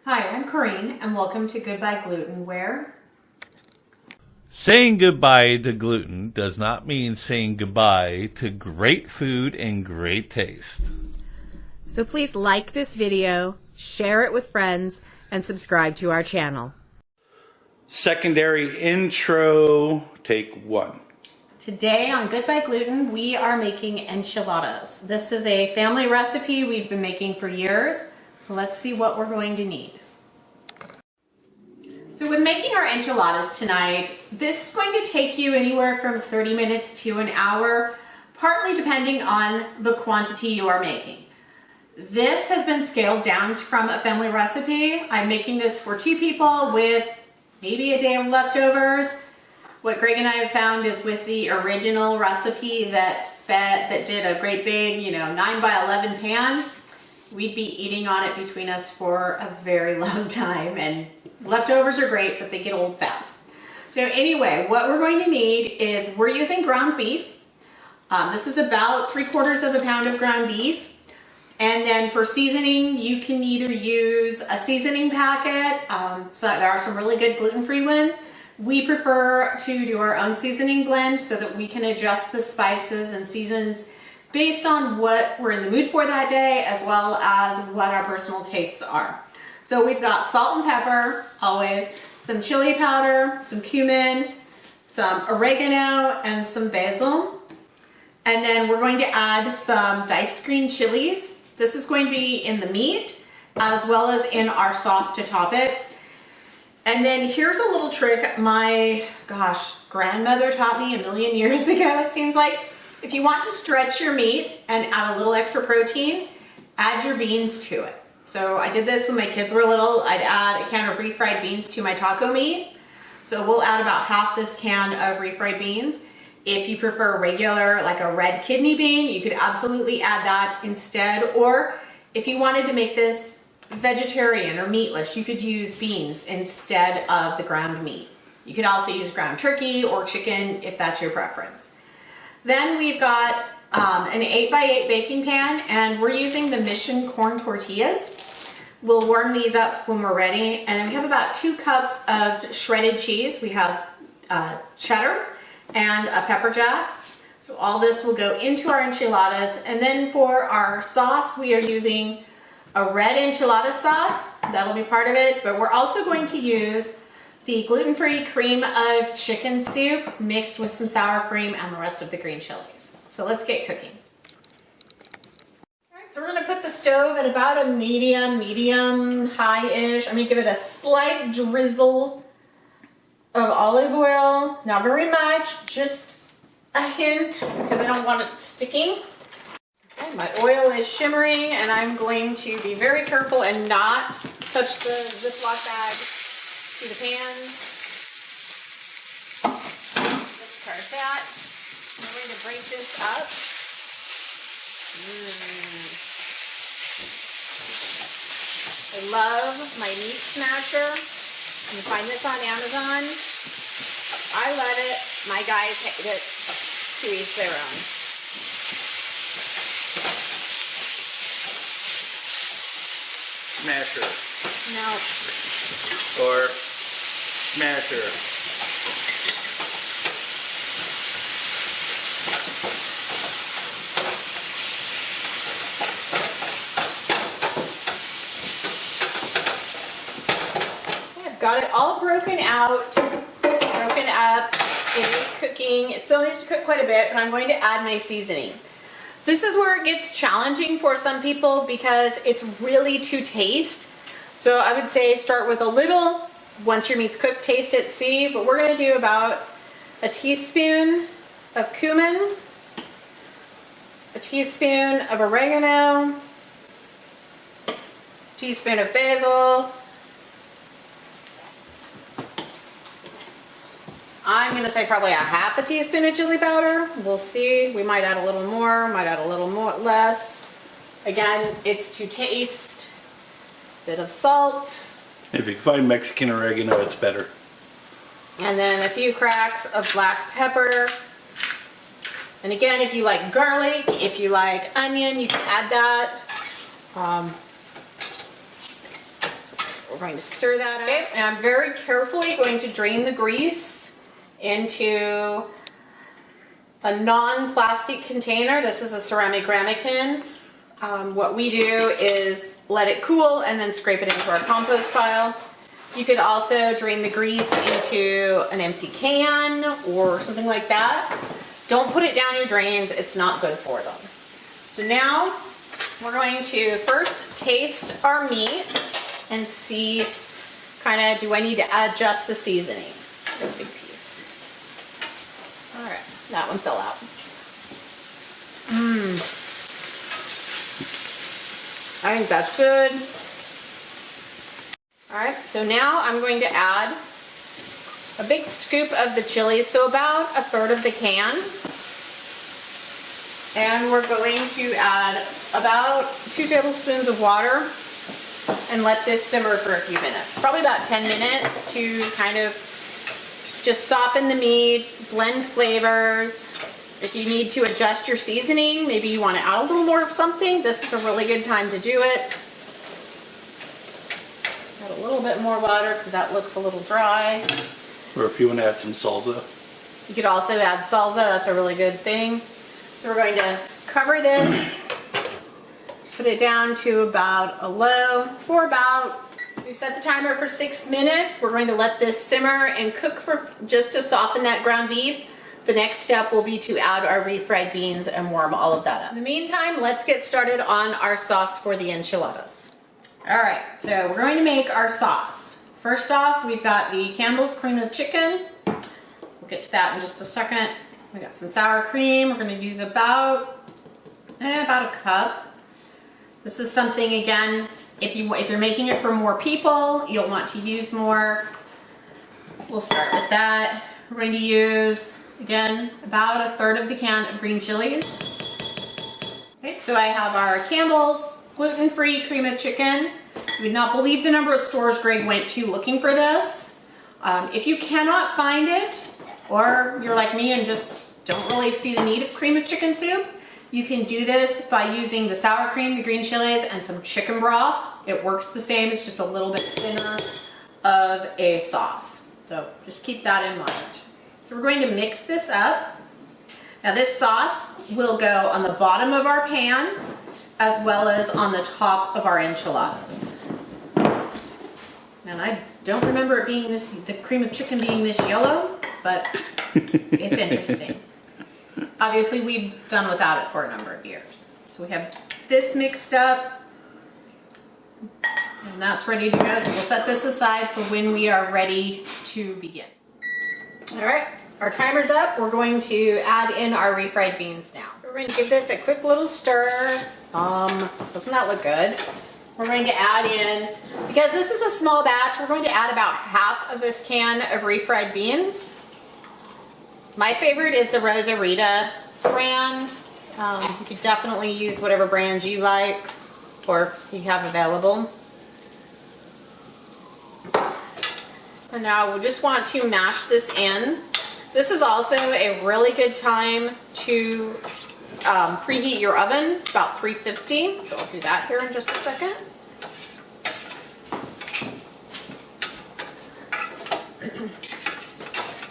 Hi, I'm Corinne, and welcome to Goodbye Gluten, where saying goodbye to gluten does not mean saying goodbye to great food and great taste. So please like this video, share it with friends, and subscribe to our channel. Secondary intro, take one. today on Goodbye Gluten, we are making enchiladas. This is a family recipe we've been making for years, so let's see what we're going to need. So with making our enchiladas tonight, this is going to take you anywhere from 30 minutes to an hour, partly depending on the quantity you are making. This has been scaled down from a family recipe. I'm making this for 2 people with maybe a day of leftovers. What Greg and I have found is with the original recipe that did a great big, 9 by 11 pan, we'd be eating on it between us for a very long time, and leftovers are great, but they get old fast. So anyway, what we're going to need is we're using ground beef. This is about 3/4 pound of ground beef. And then for seasoning, you can either use a seasoning packet. So there are some really good gluten-free ones. We prefer to do our own seasoning blend so that we can adjust the spices and seasons based on what we're in the mood for that day, as well as what our personal tastes are. So we've got salt and pepper, always, some chili powder, some cumin, some oregano, and some basil. And then we're going to add some diced green chilies. This is going to be in the meat, as well as in our sauce to top it. And then here's a little trick my, grandmother taught me a million years ago, it seems like. If you want to stretch your meat and add a little extra protein, add your beans to it. So I did this when my kids were little. I'd add a can of refried beans to my taco meat. So we'll add about half this can of refried beans. If you prefer regular, like a red kidney bean, you could absolutely add that instead. Or if you wanted to make this vegetarian or meatless, you could use beans instead of the ground meat. You could also use ground turkey or chicken if that's your preference. Then we've got an 8x8 baking pan, and we're using the Mission corn tortillas. We'll warm these up when we're ready. And then we have about 2 cups of shredded cheese. We have cheddar and a pepper jack. So all this will go into our enchiladas. And then for our sauce, we are using a red enchilada sauce. That'll be part of it. But we're also going to use the gluten-free cream of chicken soup mixed with some sour cream and the rest of the green chilies. So let's get cooking. All right, so we're gonna put the stove at about a medium high-ish. I'm gonna give it a slight drizzle of olive oil. Not very much, just a hint, because I don't want it sticking. Okay, my oil is shimmering, and I'm going to be very careful and not touch the Ziploc bag to the pan. Discard that. I'm going to break this up. I love my meat smasher. You can find this on Amazon. I love it. My guys hate it. To each their own. Smasher. No. Or smasher. I've got it all broken out, broken up. It is cooking. It still needs to cook quite a bit, but I'm going to add my seasoning. This is where it gets challenging for some people because it's really to taste. So I would say start with a little. Once your meat's cooked, taste it, see. But we're going to do about a teaspoon of cumin, a teaspoon of oregano, a teaspoon of basil. I'm going to say probably a half a teaspoon of chili powder. We'll see. We might add a little more, might add a little more, less. Again, it's to taste. Bit of salt. If you can find Mexican oregano, it's better. And then a few cracks of black pepper. And again, if you like garlic, if you like onion, you can add that. We're going to stir that up. Okay, and I'm very carefully going to drain the grease into a non-plastic container. This is a ceramic ramekin. What we do is let it cool and then scrape it into our compost pile. You could also drain the grease into an empty can or something like that. Don't put it down your drains, it's not good for them. So now we're going to first taste our meat and see, kind of, do I need to adjust the seasoning? A big piece. All right, that one fell out. I think that's good. All right, so now I'm going to add a big scoop of the chilies, so about a third of the can. And we're going to add about 2 tablespoons of water and let this simmer for a few minutes. Probably about 10 minutes to kind of just soften the meat, blend flavors. If you need to adjust your seasoning, maybe you want to add a little more of something, this is a really good time to do it. Add a little bit more water because that looks a little dry. Or if you want to add some salsa. You could also add salsa, that's a really good thing. So we're going to cover this, put it down to about a low for about, we've set the timer for 6 minutes. We're going to let this simmer and cook for just to soften that ground beef. The next step will be to add our refried beans and warm all of that up. In the meantime, let's get started on our sauce for the enchiladas. All right, so we're going to make our sauce. First off, we've got the Campbell's cream of chicken. We'll get to that in just a second. We got some sour cream. We're going to use about a cup. This is something, again, if you're making it for more people, you'll want to use more. We'll start with that. We're going to use, again, about a third of the can of green chilies. Okay, so I have our Campbell's gluten-free cream of chicken. You would not believe the number of stores Greg went to looking for this. If you cannot find it, or you're like me and just don't really see the need of cream of chicken soup, you can do this by using the sour cream, the green chilies, and some chicken broth. It works the same, it's just a little bit thinner of a sauce. So just keep that in mind. So we're going to mix this up. Now this sauce will go on the bottom of our pan as well as on the top of our enchiladas. And I don't remember it being this, the cream of chicken being this yellow, but it's interesting. Obviously we've done without it for a number of years. So we have this mixed up and that's ready to go. So we'll set this aside for when we are ready to begin. All right, our timer's up. We're going to add in our refried beans now. We're going to give this a quick little stir. Doesn't that look good? We're going to add in, because this is a small batch, we're going to add about half of this can of refried beans. My favorite is the Rosarita brand. You could definitely use whatever brands you like or you have available. And now we just want to mash this in. This is also a really good time to preheat your oven, about 350. So I'll do that here in just a second.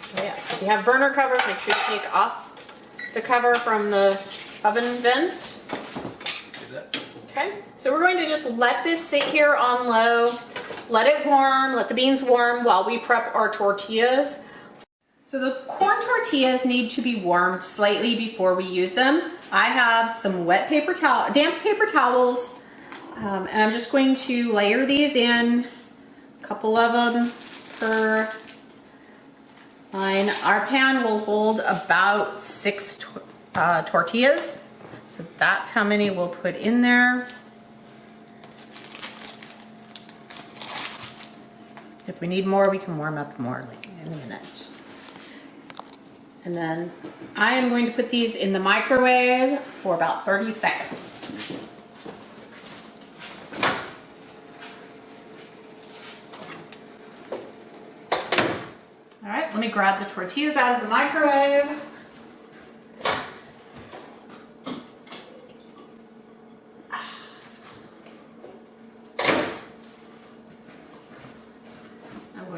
So yes, if you have burner covers, make sure you take off the cover from the oven vent. Okay, so we're going to just let this sit here on low, let it warm, let the beans warm while we prep our tortillas. So the corn tortillas need to be warmed slightly before we use them. I have some wet paper towel, damp paper towels, and I'm just going to layer these in, a couple of them per line. Our pan will hold about 6 tortillas, so that's how many we'll put in there. If we need more, we can warm up more in a minute. And then I am going to put these in the microwave for about 30 seconds. All right, let me grab the tortillas out of the microwave.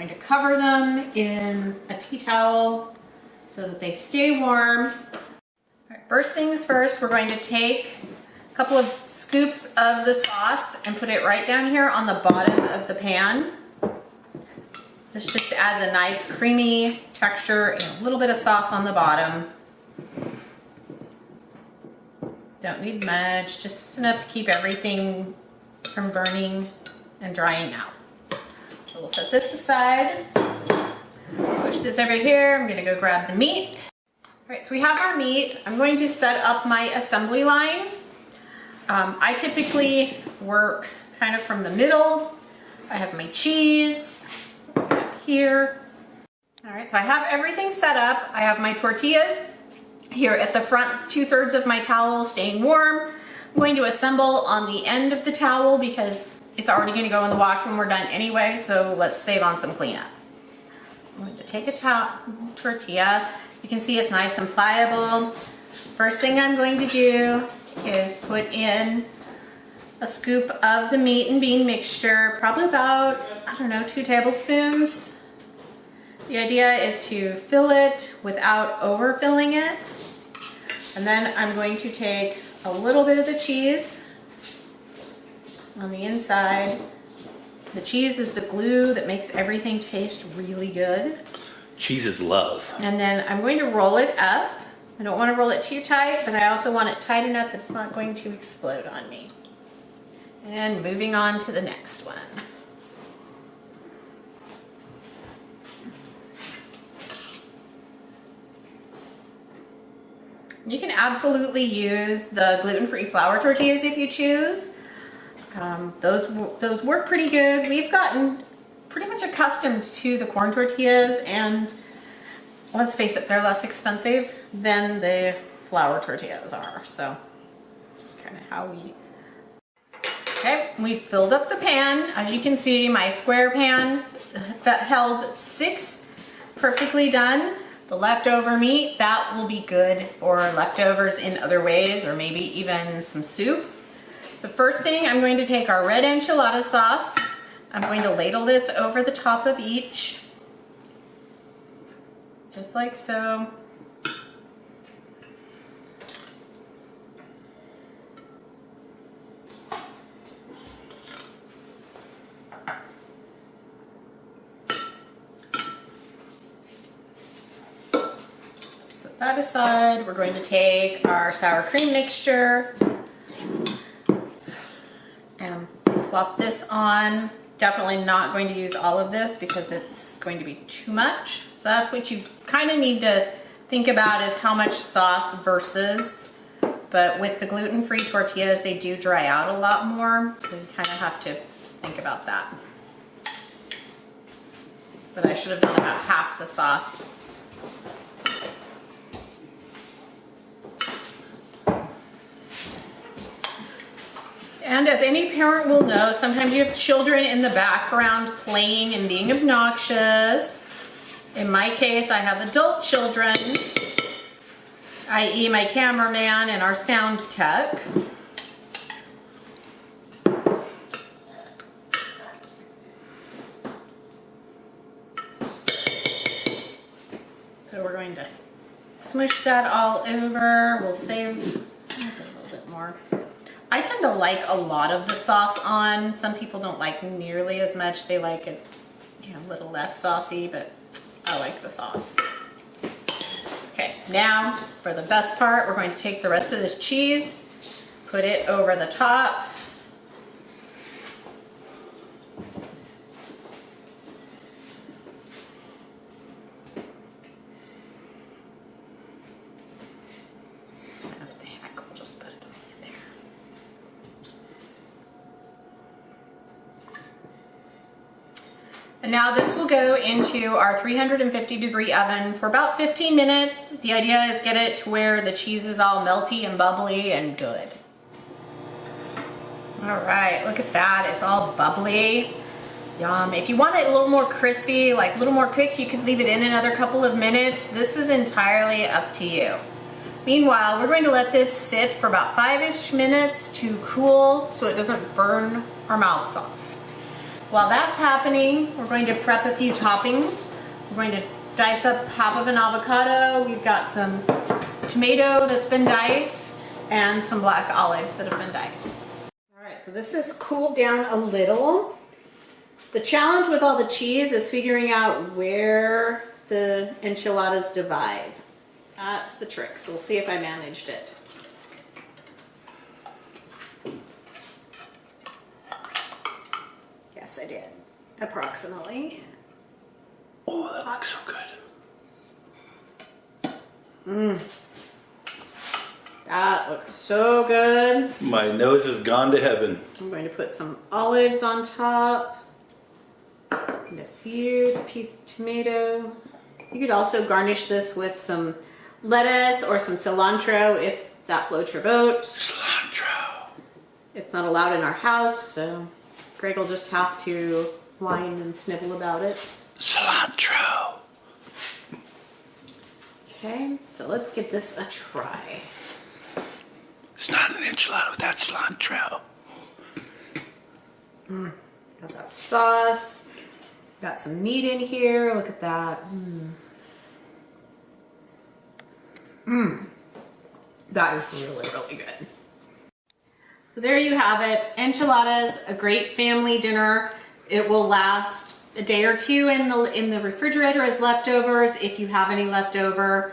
going to cover them in a tea towel so that they stay warm. All right, first things first, we're going to take a couple of scoops of the sauce and put it right down here on the bottom of the pan. This just adds a nice creamy texture and a little bit of sauce on the bottom. Don't need much, just enough to keep everything from burning and drying out. So we'll set this aside. Push this over here. I'm gonna go grab the meat. All right, so we have our meat. I'm going to set up my assembly line. I typically work kind of from the middle. I have my cheese here. All right, so I have everything set up. I have my tortillas here at the front, 2/3 of my towel staying warm. I'm going to assemble on the end of the towel because it's already going to go in the wash when we're done anyway, so let's save on some cleanup. I'm going to take a tortilla. You can see it's nice and pliable. First thing I'm going to do is put in a scoop of the meat and bean mixture, probably about, I don't know, 2 tablespoons. The idea is to fill it without overfilling it. And then I'm going to take a little bit of the cheese on the inside. The cheese is the glue that makes everything taste really good. Cheese is love. And then I'm going to roll it up. I don't want to roll it too tight, but I also want it tight enough that it's not going to explode on me. And moving on to the next one. You can absolutely use the gluten-free flour tortillas if you choose. Those work pretty good. We've gotten pretty much accustomed to the corn tortillas, and let's face it, they're less expensive than the flour tortillas are. So it's just kind of how we... Okay, we filled up the pan. As you can see, my square pan that held 6 perfectly done. The leftover meat, that will be good for leftovers in other ways, or maybe even some soup. So first thing, I'm going to take our red enchilada sauce. I'm going to ladle this over the top of each, just like so. Set that aside. We're going to take our sour cream mixture and plop this on. Definitely not going to use all of this because it's going to be too much. So that's what you kind of need to think about, is how much sauce versus, but with the gluten-free tortillas, they do dry out a lot more. So you kind of have to think about that. But I should have done about half the sauce. And as any parent will know, sometimes you have children in the background playing and being obnoxious. In my case, I have adult children, i.e. my cameraman and our sound tech. So we're going to smush that all over. We'll save a little bit more. I tend to like a lot of the sauce on. Some people don't like nearly as much. They like it, a little less saucy, but I like the sauce. Okay, now for the best part, we're going to take the rest of this cheese, put it over the top. And now this will go into our 350-degree oven for about 15 minutes. The idea is get it to where the cheese is all melty and bubbly and good. All right, look at that. It's all bubbly. Yum. If you want it a little more crispy, like a little more cooked, you could leave it in another couple of minutes. This is entirely up to you. Meanwhile, we're going to let this sit for about 5-ish minutes to cool so it doesn't burn our mouths off. While that's happening, we're going to prep a few toppings. We're going to dice up half of an avocado. We've got some tomato that's been diced and some black olives that have been diced. All right, so this is cooled down a little. The challenge with all the cheese is figuring out where the enchiladas divide. That's the trick, so we'll see if I managed it. Yes, I did, approximately. Oh, that looks so good. That looks so good. My nose has gone to heaven. I'm going to put some olives on top and a few pieces of tomato. You could also garnish this with some lettuce or some cilantro if that floats your boat. Cilantro. It's not allowed in our house, so Greg will just have to whine and snivel about it. Cilantro. Okay, so let's give this a try. It's not an enchilada without cilantro. Got that sauce. Got some meat in here. Look at that. That is really, really good. So there you have it. Enchiladas, a great family dinner. It will last a day or two in the refrigerator as leftovers if you have any leftover.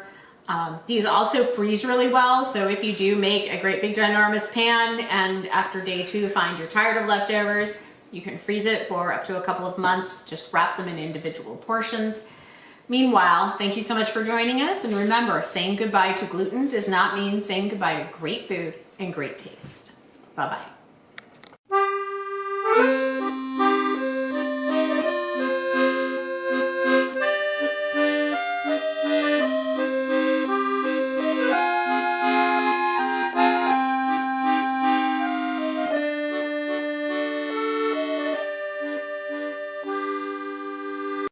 These also freeze really well, so if you do make a great big ginormous pan and after day 2 find you're tired of leftovers, you can freeze it for up to a couple of months. Just wrap them in individual portions. Meanwhile, thank you so much for joining us, and remember, saying goodbye to gluten does not mean saying goodbye to great food and great taste. Bye-bye.